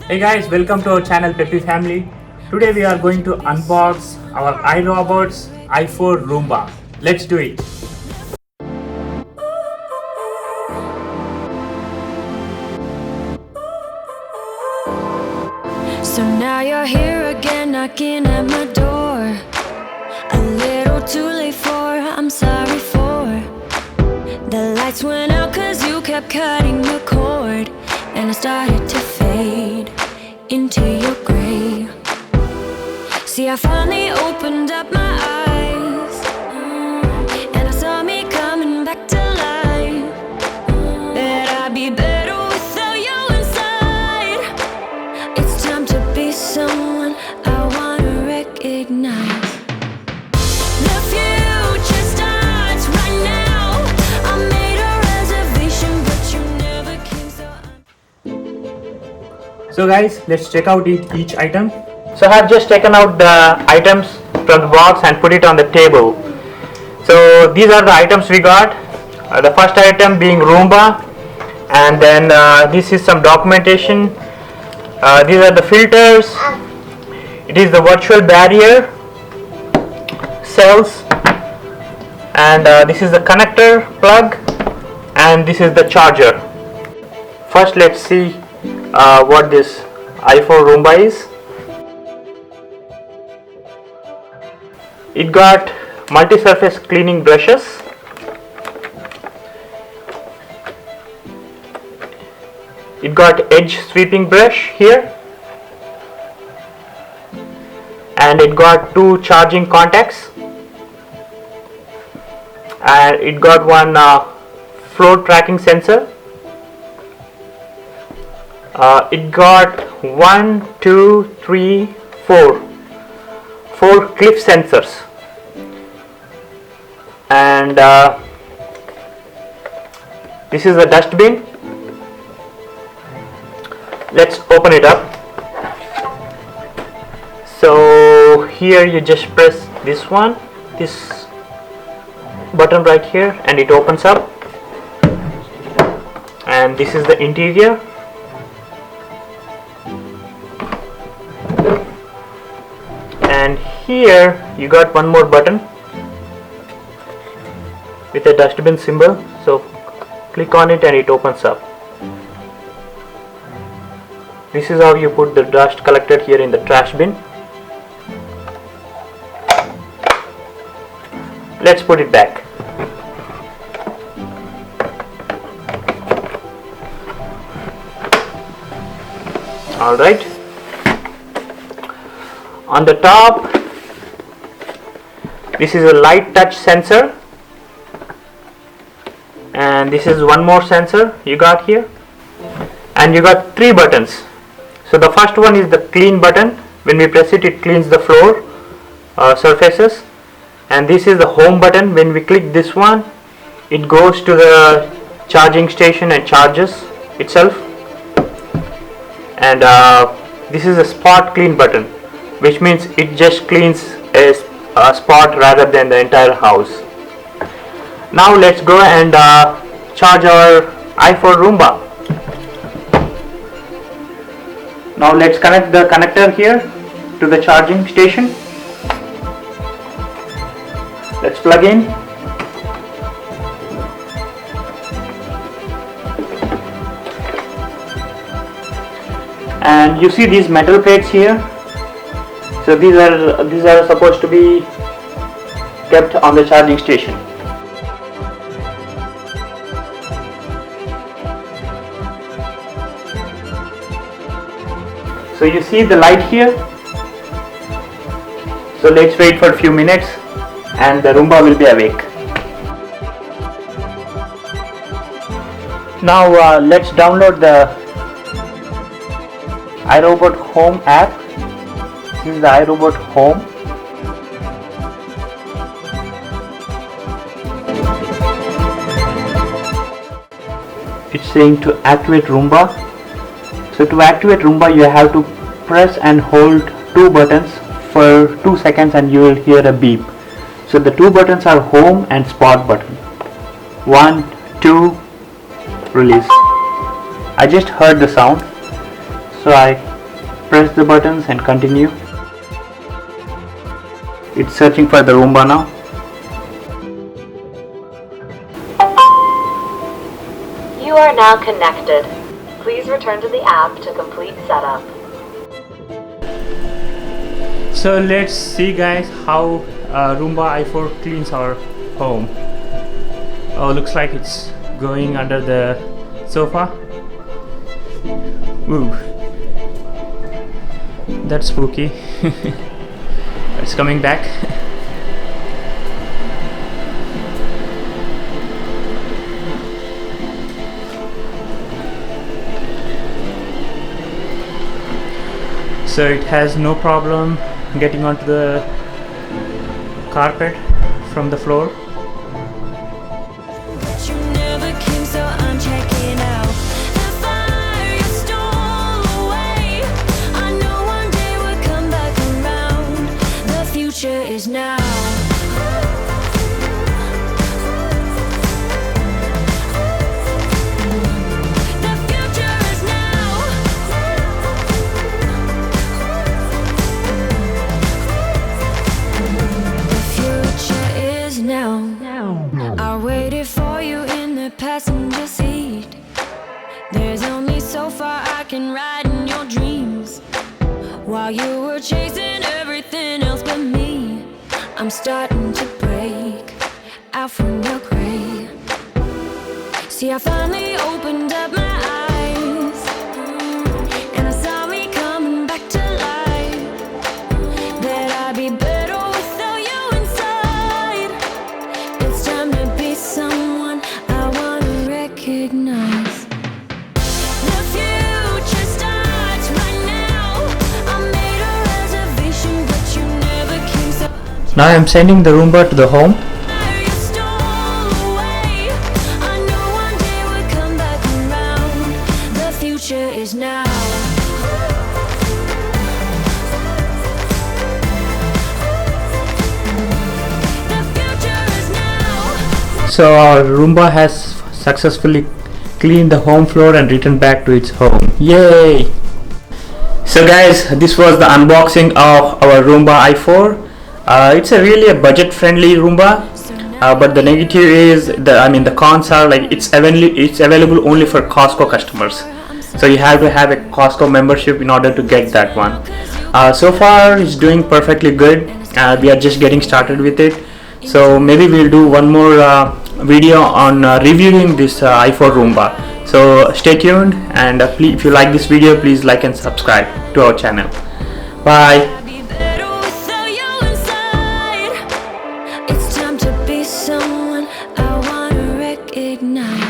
Hey guys, welcome to our channel Peppy Family. Today we are going to unbox our iRobot's i4 Roomba. Let's do it. So now you're here again, knocking at my door. A little too late for, I'm sorry for. The lights went out cause you kept cutting the cord, and I started to fade into your gray. See, I finally opened up my eyes, and I saw me coming back to life. That I'd be better without you inside. It's time to be someone I wanna recognize. The future starts right now. I made a reservation, but you never came, So guys, let's check out each item. So I have just taken out the items from the box and put it on the table. So these are the items we got. The first item being Roomba, and then this is some documentation. These are the filters. It is the virtual barrier cells, and this is the connector plug, and this is the charger. First, let's see what this i4 Roomba is. It got multi-surface cleaning brushes. It got edge sweeping brush here, and it got two charging contacts, and it got one floor tracking sensor. It got 1, 2, 3, 4 cliff sensors, and this is the dustbin. Let's open it up. So here you just press this button right here, and it opens up, and this is the interior. And here you got one more button with a dustbin symbol, so click on it and it opens up. This is how you put the dust collected here in the trash bin. Let's put it back. Alright. On the top, this is a light touch sensor, and this is one more sensor you got here, and you got three buttons. So the first one is the clean button. When we press it, it cleans the floor surfaces, and this is the home button. When we click this one, it goes to the charging station and charges itself. And this is a spot clean button, which means it just cleans a spot rather than the entire house. Now let's go and charge our i4 Roomba. Now let's connect the connector here to the charging station. Let's plug in. And you see these metal plates here. So these are supposed to be kept on the charging station. So you see the light here. So let's wait for a few minutes and the Roomba will be awake. Now let's download the iRobot Home app. This is the iRobot Home. It's saying to activate Roomba. So to activate Roomba, you have to press and hold two buttons for 2 seconds and you will hear a beep. So the two buttons are home and spot button. 1, 2, release. I just heard the sound, so I press the buttons and continue. It's searching for the Roomba now. You are now connected. Please return to the app to complete setup. So let's see guys how Roomba i4 cleans our home. Oh, looks like it's going under the sofa. Ooh, that's spooky. It's coming back. So it has no problem getting onto the carpet from the floor. But you never came, so I'm checking out the fire you stole away. I know one day we'll come back around. The future is now. The future is now. The future is now. I waited for you in the passenger seat. There's only so far I can ride in your dreams. While you were chasing everything else but me, I'm starting to break out from your gray. See, I finally opened up my eyes, and I saw me coming back to life. That I'd be better without you inside. It's time to be someone I wanna recognize. The future starts right now. I made a reservation, but you never came, so Now I'm sending the Roomba to the home. you stole away. I know one day we'll come back around. The future is now. The future is now. So our Roomba has successfully cleaned the home floor and returned back to its home. Yay! So guys, this was the unboxing of our Roomba i4. It's really a budget-friendly Roomba, but the negative is the cons are like it's available only for Costco customers. So you have to have a Costco membership in order to get that one. So far, it's doing perfectly good. We are just getting started with it. So maybe we'll do one more video on reviewing this i4 Roomba. So stay tuned, and please, if you like this video, please like and subscribe to our channel. Bye. I'd be better without you inside. It's time to be someone I wanna recognize.